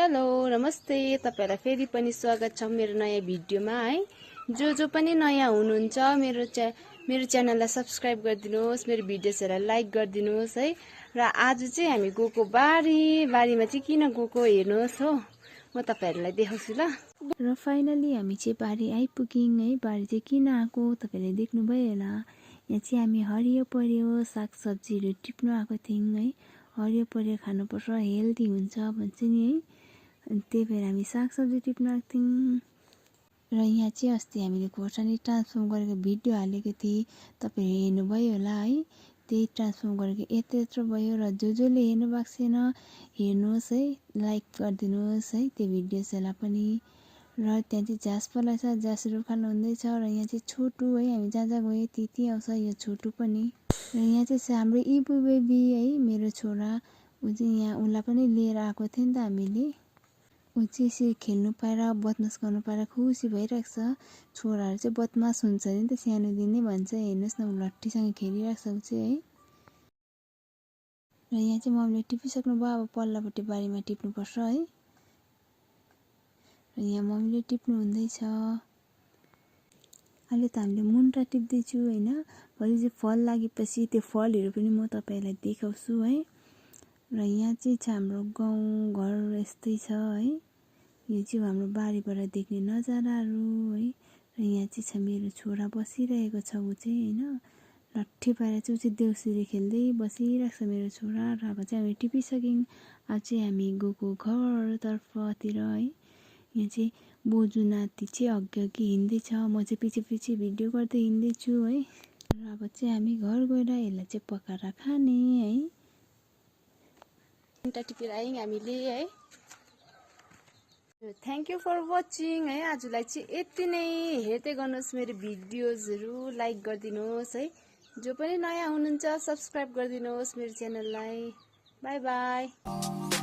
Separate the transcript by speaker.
Speaker 1: Hello नमस्ते तपाईहरुलाई फेरि पनि स्वागत छ मेरो नयाँ भिडियोमा है। जो पनि नयाँ हुनुहुन्छ मेरो च्यानललाई सब्स्क्राइब गरिदिनुहोस्, मेरो भिडियोजहरुलाई लाइक गरिदिनुहोस् है। र आज चाहिँ हामी गएको बारीमा चाहिँ किन गएको हेर्नुहोस् हो, म तपाईहरुलाई देखाउँछु ल। र फाइनली हामी चाहिँ बारी आइपुग्यौं है। बारी चाहिँ किन आएको तपाईहरुले देख्नुभयो होला। यहाँ चाहिँ हामी हरियो परियो सागसब्जीहरु टिप्न आएको थियौं है। हरियो परियो खानुपर्छ, हेल्दी हुन्छ भन्छ नि है। अनि त्यही भएर हामी सागसब्जी टिप्न आएको थियौं। र यहाँ चाहिँ अस्ति हामीले खोर्सानी ट्रान्सफर्म गरेको भिडियो हालेको थिएँ, तपाईहरुले हेर्नुभयो होला है। त्यही ट्रान्सफर्म गरेको यत्रो भयो। र जसले हेर्नु भएको छैन हेर्नुहोस् है, लाइक गरिदिनुहोस् है त्यो भिडियोजलाई पनि। र त्यहाँ चाहिँ झाँस पलाछ, झाँसहरु खानु हुँदैछ। र यहाँ चाहिँ छोटु है, हामी जहाँ जहाँ गयो त्यति आउँछ यो छोटु पनि। र यहाँ चाहिँ हाम्रो इबु बेबी है, मेरो छोरा। उ चाहिँ यहाँ उलाई पनि लिएर आएको थियो नि त हामीले। उ चाहिँ यसरी खेल्नु पाएर बदमास गर्नु पाएर खुसी भइरहेको छ। छोराहरू चाहिँ बदमास हुन्छ नि त सानोदेखि नै भन्छ। हेर्नुहोस् न उ लट्ठीसँग खेलिरहेको छ उ चाहिँ है। र यहाँ चाहिँ मम्मीले टिपिसक्नु भयो, अब पल्लोपट्टि बारीमा टिप्नुपर्छ है। र यहाँ मम्मीले टिप्नु हुँदैछ। अहिले त हामीले मुन्टा टिप्दैछु हैन। भोलि चाहिँ फल लागेपछि त्यो फलहरु पनि म तपाईहरुलाई देखाउँछु है। र यहाँ चाहिँ छ हाम्रो गाउँ घर यस्तै छ है। यो चाहिँ हाम्रो बारीबाट देख्ने नजाराहरु है। र यहाँ चाहिँ छ मेरो छोरा बसिरहेको छ उ चाहिँ हैन। लट्ठी पारेर चाहिँ उ चाहिँ देउसुरे खेल्दै बसिरहेको छ मेरो छोरा। र अब चाहिँ हामी टिपिसक्यौं। अब चाहिँ हामी गएको घरतर्फतिर है। यहाँ चाहिँ बोजू नाति चाहिँ अघि हिँड्दैछ, म चाहिँ पछि भिडियो गर्दै हिँड्दैछु है। र अब चाहिँ हामी घर गएर यसलाई चाहिँ पकाएर खाने है। मुन्टा टिपेर आयौं हामीले है। थ्यांक यू फर वाचिङ है। आजलाई चाहिँ यति नै। हेर्दै गर्नुहोस् मेरो भिडियोजहरु, लाइक गरिदिनुहोस् है। जो पनि नयाँ हुनुहुन्छ सब्स्क्राइब गरिदिनुहोस् मेरो च्यानललाई। Bye bye.